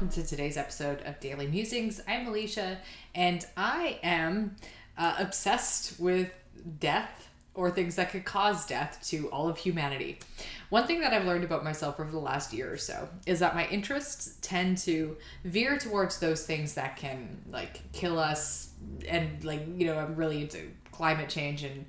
welcome to today's episode of Daily Musings. I'm Allysia, and I am obsessed with death or things that could cause death to all of humanity. One thing that I've learned about myself over the last year or so is that my interests tend to veer towards those things that can kill us, and I'm really into climate change and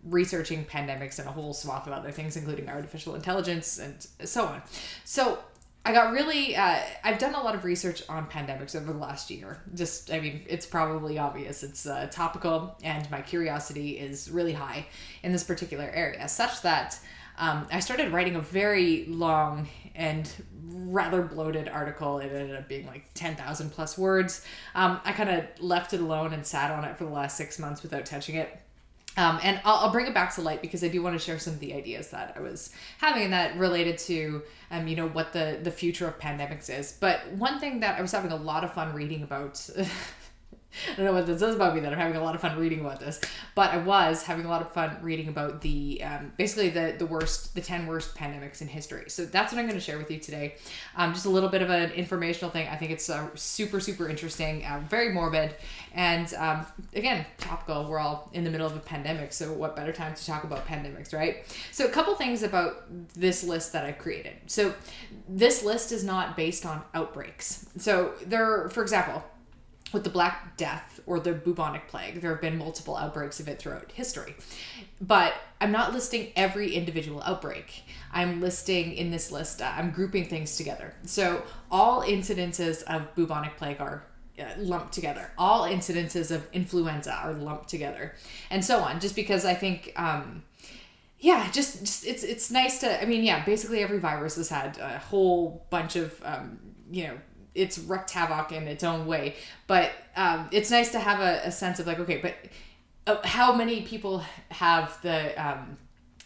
researching pandemics and a whole swath of other things, including artificial intelligence and so on. So I got really, I've done a lot of research on pandemics over the last year. It's probably obvious. It's topical, and my curiosity is really high in this particular area, such that I started writing a very long and rather bloated article. It ended up being 10,000 plus words. I kind of left it alone and sat on it for the last 6 months without touching it. And I'll bring it back to light because I do want to share some of the ideas that I was having and that related to, what the future of pandemics is. But one thing that I was having a lot of fun reading about, I don't know what this says about me that I'm having a lot of fun reading about this, but I was having a lot of fun reading about the basically the 10 worst pandemics in history. So that's what I'm going to share with you today. Just a little bit of an informational thing. I think it's super, super interesting, very morbid, and again, topical. We're all in the middle of a pandemic, so what better time to talk about pandemics, right? So a couple things about this list that I've created. So this list is not based on outbreaks. So for example, with the Black Death or the bubonic plague, there have been multiple outbreaks of it throughout history. But I'm not listing every individual outbreak. I'm listing in this list, I'm grouping things together. So all incidences of bubonic plague are lumped together. All incidences of influenza are lumped together, and so on. Just because I think, it's nice to, basically every virus has had a whole bunch of, it's wreaked havoc in its own way, but it's nice to have a sense of how many people have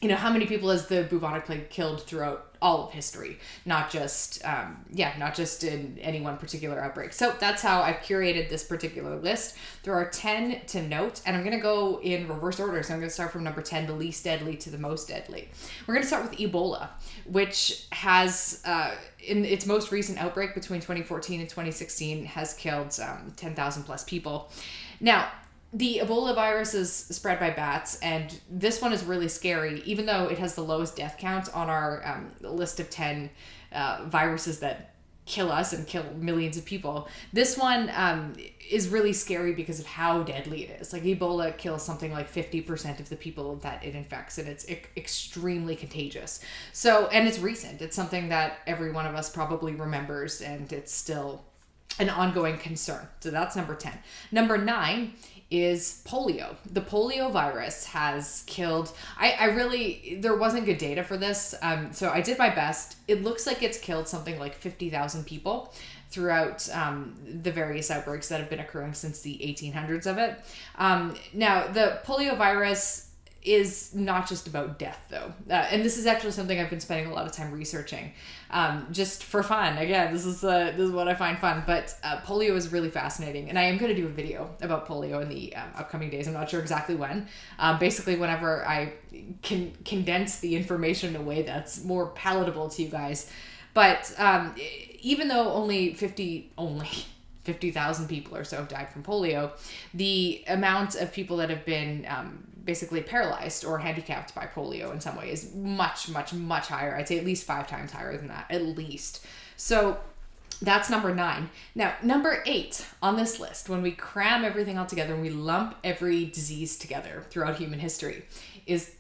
how many people has the bubonic plague killed throughout all of history, not just in any one particular outbreak. So that's how I've curated this particular list. There are 10 to note, and I'm going to go in reverse order. So I'm going to start from number 10, the least deadly, to the most deadly. We're going to start with Ebola, which has, in its most recent outbreak between 2014 and 2016, has killed 10,000 plus people. Now, the Ebola virus is spread by bats, and this one is really scary, even though it has the lowest death count on our list of 10 viruses that kill us and kill millions of people. This one is really scary because of how deadly it is. Ebola kills something like 50% of the people that it infects, and it's extremely contagious. So, and it's recent. It's something that every one of us probably remembers, and it's still an ongoing concern. So that's number 10. Number 9 is polio. The polio virus has killed, there wasn't good data for this, so I did my best. It looks like it's killed something like 50,000 people throughout the various outbreaks that have been occurring since the 1800s of it. Now, the polio virus is not just about death, though. And this is actually something I've been spending a lot of time researching, just for fun. Again, this is what I find fun, but polio is really fascinating, and I am going to do a video about polio in the upcoming days. I'm not sure exactly when. Basically, whenever I can condense the information in a way that's more palatable to you guys. But even though only 50,000 people or so have died from polio, the amount of people that have been basically paralyzed or handicapped by polio in some way is much, much, much higher. I'd say at least 5 times higher than that, at least. So that's number 9. Now, number 8 on this list, when we cram everything all together and we lump every disease together throughout human history, is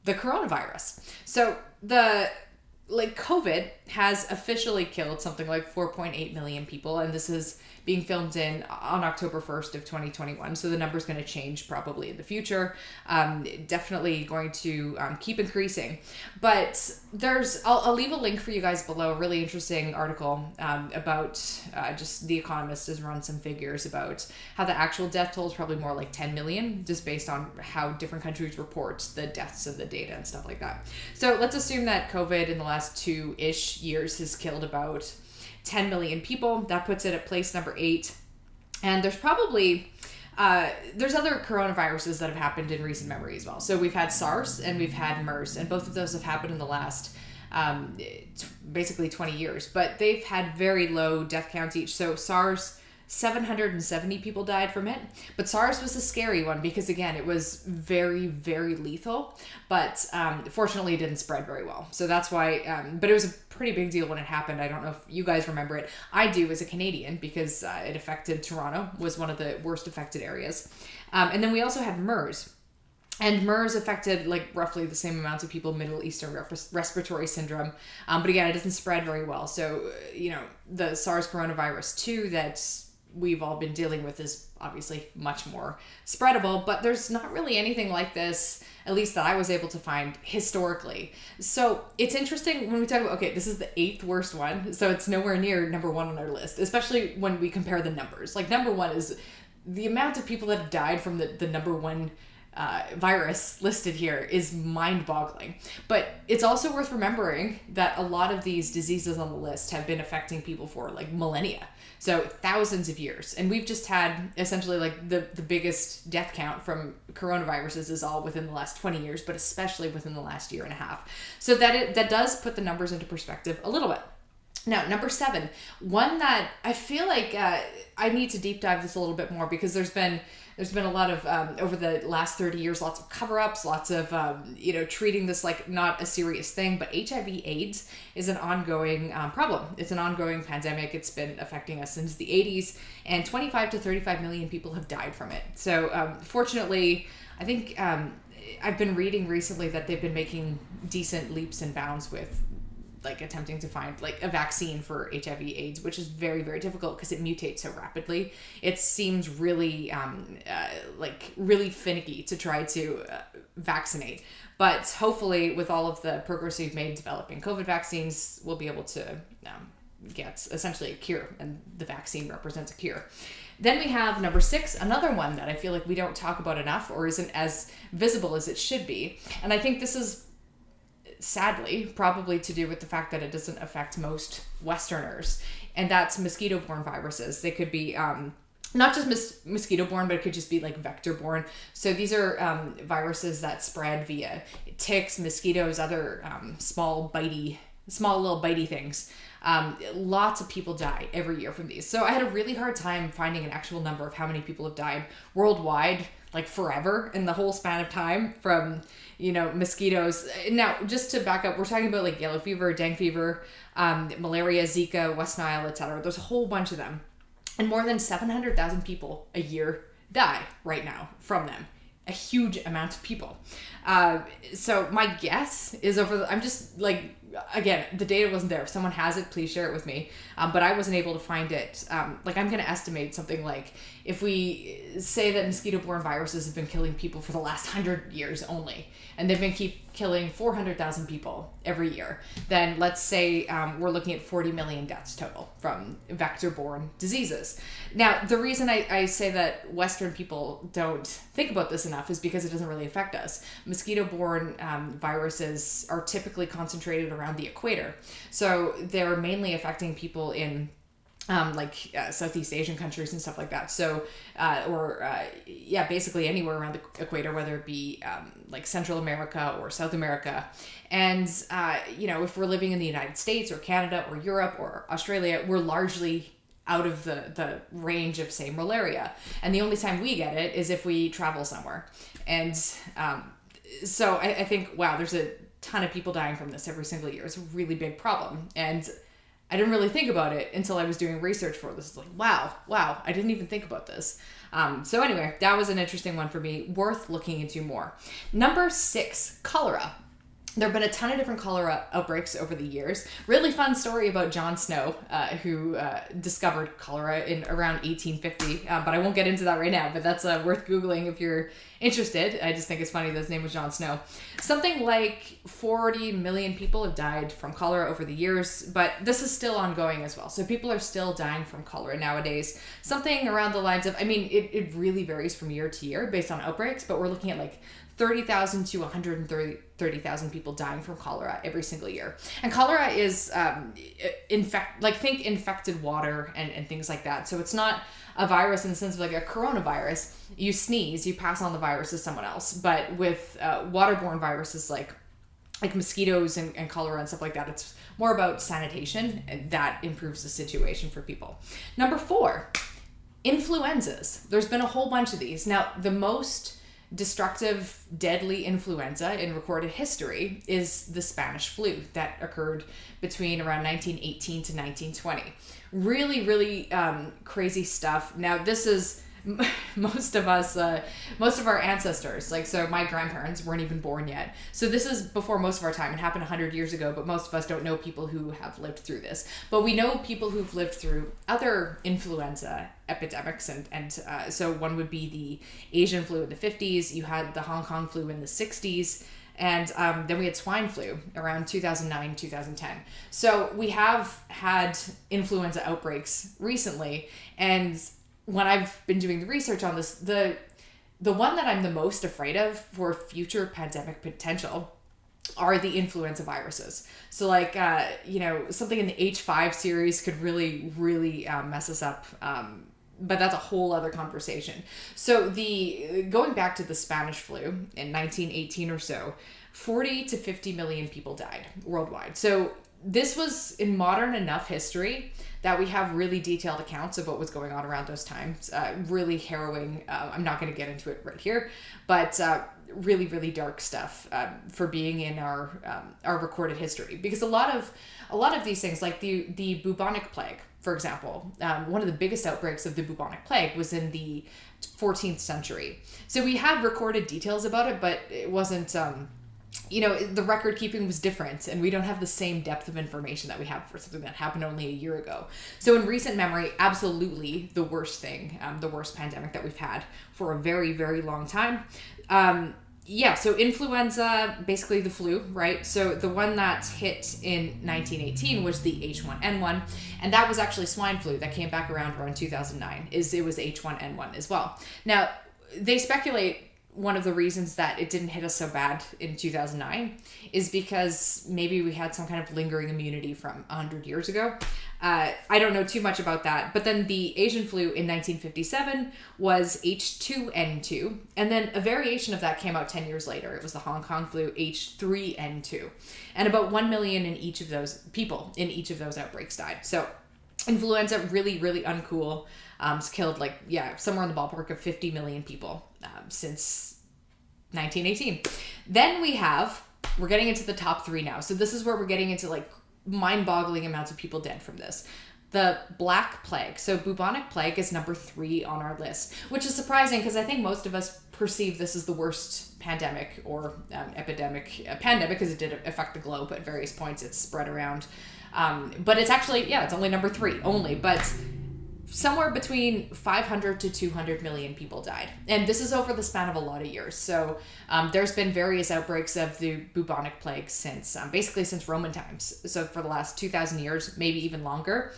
the coronavirus. So COVID has officially killed something like 4.8 million people, and this is being filmed on October 1st of 2021. So the number's going to change probably in the future. Definitely going to keep increasing. But I'll leave a link for you guys below, a really interesting article about just The Economist has run some figures about how the actual death toll is probably more like 10 million, just based on how different countries report the deaths of the data and stuff like that. So let's assume that COVID in the last 2-ish years has killed about 10 million people. That puts it at place number 8. And there's probably there's other coronaviruses that have happened in recent memory as well. So we've had SARS and we've had MERS, and both of those have happened in the last basically 20 years. But they've had very low death counts each. So SARS, 770 people died from it. But SARS was a scary one because, again, it was very, very lethal. But fortunately, it didn't spread very well. So that's why, but it was a pretty big deal when it happened. I don't know if you guys remember it. I do as a Canadian because it affected Toronto, was one of the worst affected areas. And then we also had MERS. And MERS affected like roughly the same amounts of people, Middle Eastern respiratory syndrome. But again, it doesn't spread very well. So, the SARS coronavirus 2 that we've all been dealing with is obviously much more spreadable, but there's not really anything like this, at least that I was able to find historically. So it's interesting when we talk about, okay, this is the 8th worst one. So it's nowhere near number 1 on our list, especially when we compare the numbers. Like number 1 is the amount of people that have died from the number 1 virus listed here is mind-boggling. But it's also worth remembering that a lot of these diseases on the list have been affecting people for like millennia, so thousands of years. And we've just had essentially like the biggest death count from coronaviruses is all within the last 20 years, but especially within the last year and a half. So that does put the numbers into perspective a little bit. Now, number 7, one that I feel like I need to deep dive this a little bit more because there's been a lot of, over the last 30 years, lots of cover-ups, lots of, treating this like not a serious thing, but HIV/AIDS is an ongoing problem. It's an ongoing pandemic. It's been affecting us since the 80s, and 25 to 35 million people have died from it. So fortunately, I think I've been reading recently that they've been making decent leaps and bounds with like attempting to find like a vaccine for HIV/AIDS, which is very, very difficult because it mutates so rapidly. It seems really really finicky to try to vaccinate. But hopefully with all of the progress we've made developing COVID vaccines, we'll be able to get essentially a cure, and the vaccine represents a cure. Then we have number 6, another one that I feel like we don't talk about enough or isn't as visible as it should be. And I think this is sadly probably to do with the fact that it doesn't affect most Westerners, and that's mosquito-borne viruses. They could be not just mosquito-borne, but it could just be like vector-borne. So these are viruses that spread via ticks, mosquitoes, other small little bitey things. Lots of people die every year from these. So I had a really hard time finding an actual number of how many people have died worldwide, like forever, in the whole span of time from, mosquitoes. Now, just to back up, we're talking about like yellow fever, dengue fever, malaria, Zika, West Nile, etc. There's a whole bunch of them. And more than 700,000 people a year die right now from them. A huge amount of people. So my guess is I'm just like, again, the data wasn't there. If someone has it, please share it with me. But I wasn't able to find it. I'm going to estimate something like, if we say that mosquito-borne viruses have been killing people for the last 100 years only, and they've been keep killing 400,000 people every year, then let's say we're looking at 40 million deaths total from vector-borne diseases. Now, the reason I say that Western people don't think about this enough is because it doesn't really affect us. Mosquito-borne viruses are typically concentrated around the equator. So they're mainly affecting people in Southeast Asian countries and stuff like that. So, basically anywhere around the equator, whether it be like Central America or South America. And, if we're living in the United States or Canada or Europe or Australia, we're largely out of the range of, say, malaria. And the only time we get it is if we travel somewhere. And so I think, wow, there's a ton of people dying from this every single year. It's a really big problem. And I didn't really think about it until I was doing research for this. It's like, wow, I didn't even think about this. So anyway, that was an interesting one for me, worth looking into more. Number 6, cholera. There have been a ton of different cholera outbreaks over the years. Really fun story about John Snow, who discovered cholera in around 1850. But I won't get into that right now, but that's worth Googling if you're interested. I just think it's funny that his name was John Snow. Something like 40 million people have died from cholera over the years, but this is still ongoing as well. So people are still dying from cholera nowadays. Something around the lines of, it really varies from year to year based on outbreaks, but we're looking at like 30,000 to 130,000 people dying from cholera every single year. And cholera is think infected water and things like that. So it's not a virus in the sense of like a coronavirus. You sneeze, you pass on the virus to someone else. But with waterborne viruses like like mosquitoes and cholera and stuff like that. It's more about sanitation, and that improves the situation for people. Number 4, influenzas. There's been a whole bunch of these. Now, the most destructive, deadly influenza in recorded history is the Spanish flu that occurred between around 1918 to 1920. Really, really crazy stuff. Now, this is most of our ancestors, like, so my grandparents weren't even born yet. So this is before most of our time. It happened 100 years ago, but most of us don't know people who have lived through this. But we know people who've lived through other influenza epidemics, and so one would be the Asian flu in the 50s. You had the Hong Kong flu in the 60s. And then we had swine flu around 2009, 2010. So we have had influenza outbreaks recently, and when I've been doing the research on this, the one that I'm the most afraid of for future pandemic potential are the influenza viruses. So like, something in the H5 series could really, really mess us up. But that's a whole other conversation. So going back to the Spanish flu in 1918 or so, 40 to 50 million people died worldwide. So this was in modern enough history that we have really detailed accounts of what was going on around those times. Really harrowing. I'm not going to get into it right here, but really, really dark stuff for being in our recorded history. Because a lot of these things, like the bubonic plague, for example, one of the biggest outbreaks of the bubonic plague was in the 14th century. So we have recorded details about it, but it wasn't. The record keeping was different, and we don't have the same depth of information that we have for something that happened only a year ago. So in recent memory, absolutely the worst thing, the worst pandemic that we've had for a very, very long time. So influenza, basically the flu, right? So the one that hit in 1918 was the H1N1, and that was actually swine flu that came back around 2009. It was H1N1 as well. Now, they speculate one of the reasons that it didn't hit us so bad in 2009 is because maybe we had some kind of lingering immunity from 100 years ago. I don't know too much about that. But then the Asian flu in 1957 was H2N2. And then a variation of that came out 10 years later. It was the Hong Kong flu, H3N2. And about 1 million in each of those outbreaks died. So influenza, really, really uncool. It's killed somewhere in the ballpark of 50 million people since 1918. Then we're getting into the top 3 now. So this is where we're getting into like mind-boggling amounts of people dead from this. The Black Plague. So bubonic plague is number 3 on our list, which is surprising because I think most of us perceive this as the worst pandemic or pandemic because it did affect the globe at various points. It's spread around. But it's actually, it's only number 3 only, but somewhere between 500 to 200 million people died. And this is over the span of a lot of years. So there's been various outbreaks of the bubonic plague since Roman times. So for the last 2,000 years, maybe even longer.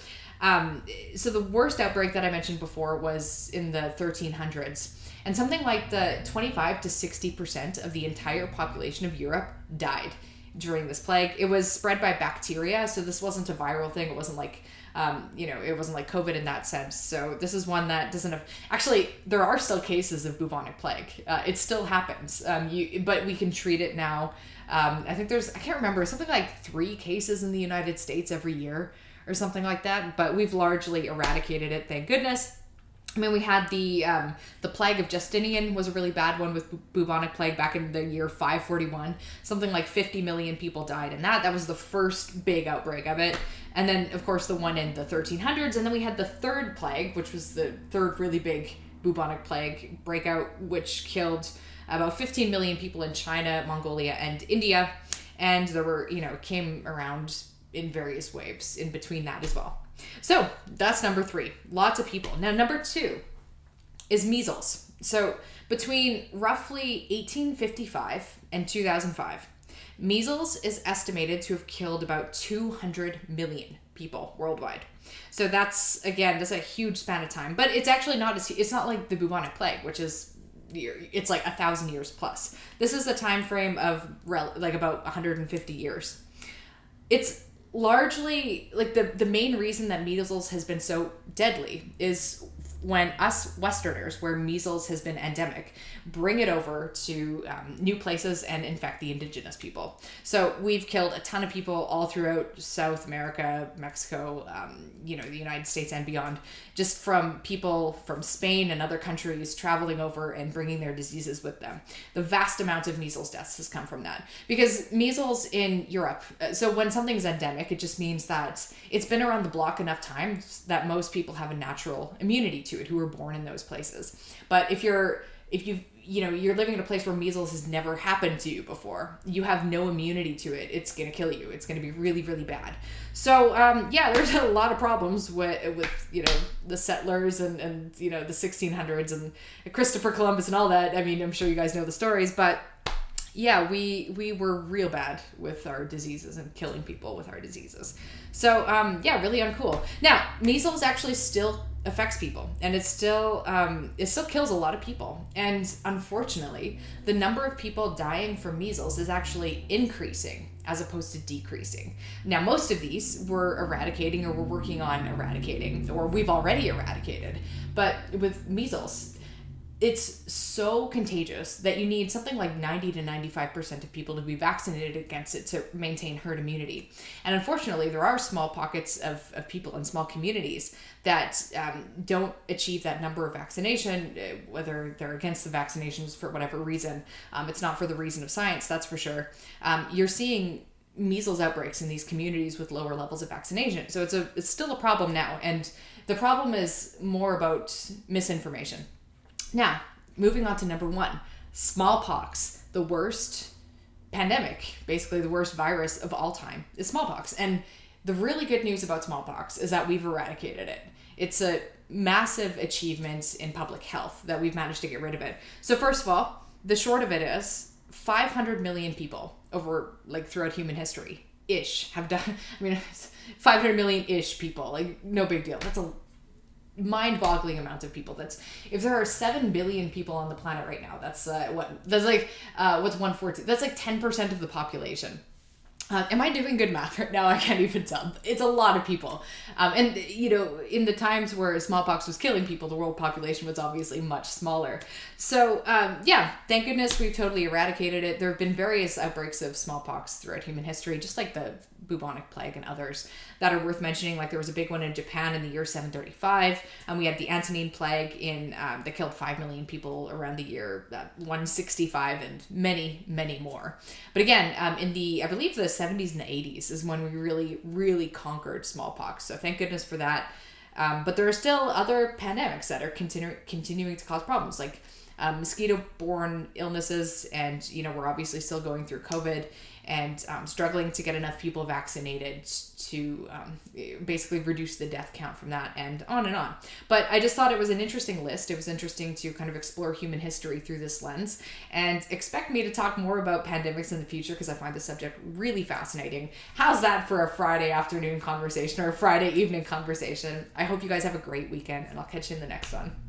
So the worst outbreak that I mentioned before was in the 1300s. And something like the 25 to 60% of the entire population of Europe died during this plague. It was spread by bacteria. So this wasn't a viral thing. It wasn't like it wasn't like COVID in that sense. So this is one that doesn't have... Actually, there are still cases of bubonic plague. It still happens, but we can treat it now. I think I can't remember, something like 3 cases in the United States every year or something like that. But we've largely eradicated it, thank goodness. I mean, we had the plague of Justinian was a really bad one with bubonic plague back in the year 541. Something like 50 million people died in that. That was the first big outbreak of it. And then, of course, the one in the 1300s. And then we had the third plague, which was the third really big bubonic plague breakout, which killed about 15 million people in China, Mongolia, and India. And there were, came around in various waves in between that as well. So that's number 3. Lots of people. Now, number 2 is measles. So between roughly 1855 and 2005, measles is estimated to have killed about 200 million people worldwide. So that's a huge span of time. But it's actually it's not like the bubonic plague, which is, it's like 1,000 years plus. This is a time frame of like about 150 years. It's largely like the main reason that measles has been so deadly is when us Westerners, where measles has been endemic, bring it over to new places and infect the indigenous people. So we've killed a ton of people all throughout South America, Mexico, the United States and beyond, just from people from Spain and other countries traveling over and bringing their diseases with them. The vast amount of measles deaths has come from that. Because measles in Europe, so when something's endemic, it just means that it's been around the block enough times that most people have a natural immunity to it who were born in those places. But if you're living in a place where measles has never happened to you before, you have no immunity to it, it's going to kill you. It's going to be really, really bad. So, there's a lot of problems with the settlers and the 1600s and Christopher Columbus and all that. I mean, I'm sure you guys know the stories, but yeah, we were real bad with our diseases and killing people with our diseases. So, really uncool. Now, measles actually still affects people, and it still kills a lot of people. And unfortunately, the number of people dying from measles is actually increasing as opposed to decreasing. Now, most of these we're eradicating, or we're working on eradicating, or we've already eradicated. But with measles, it's so contagious that you need something like 90 to 95% of people to be vaccinated against it to maintain herd immunity. And unfortunately, there are small pockets of people in small communities that don't achieve that number of vaccination, whether they're against the vaccinations for whatever reason. It's not for the reason of science, that's for sure. You're seeing measles outbreaks in these communities with lower levels of vaccination. So it's still a problem now. And the problem is more about misinformation. Now, moving on to number 1, smallpox, the worst pandemic, basically the worst virus of all time, is smallpox. And the really good news about smallpox is that we've eradicated it. It's a massive achievement in public health that we've managed to get rid of it. So first of all, the short of it is 500 million people over throughout human history have done, 500 million people, no big deal. That's a mind-boggling amount of people. If there are 7 billion people on the planet right now, that's what's 1/14? That's 10% of the population. Am I doing good math right now? I can't even tell. It's a lot of people. And in the times where smallpox was killing people, the world population was obviously much smaller. So, thank goodness we've totally eradicated it. There have been various outbreaks of smallpox throughout human history, just like the bubonic plague and others that are worth mentioning. There was a big one in Japan in the year 735, and we had the Antonine plague that killed 5 million people around the year 165, and many, many more. But again, in I believe the 70s and the 80s is when we really, really conquered smallpox. So thank goodness for that. But there are still other pandemics that are continuing to cause problems, like mosquito-borne illnesses, and we're obviously still going through COVID and struggling to get enough people vaccinated to basically reduce the death count from that, and on and on. But I just thought it was an interesting list. It was interesting to kind of explore human history through this lens, and expect me to talk more about pandemics in the future because I find the subject really fascinating. How's that for a Friday afternoon conversation or a Friday evening conversation? I hope you guys have a great weekend, and I'll catch you in the next one.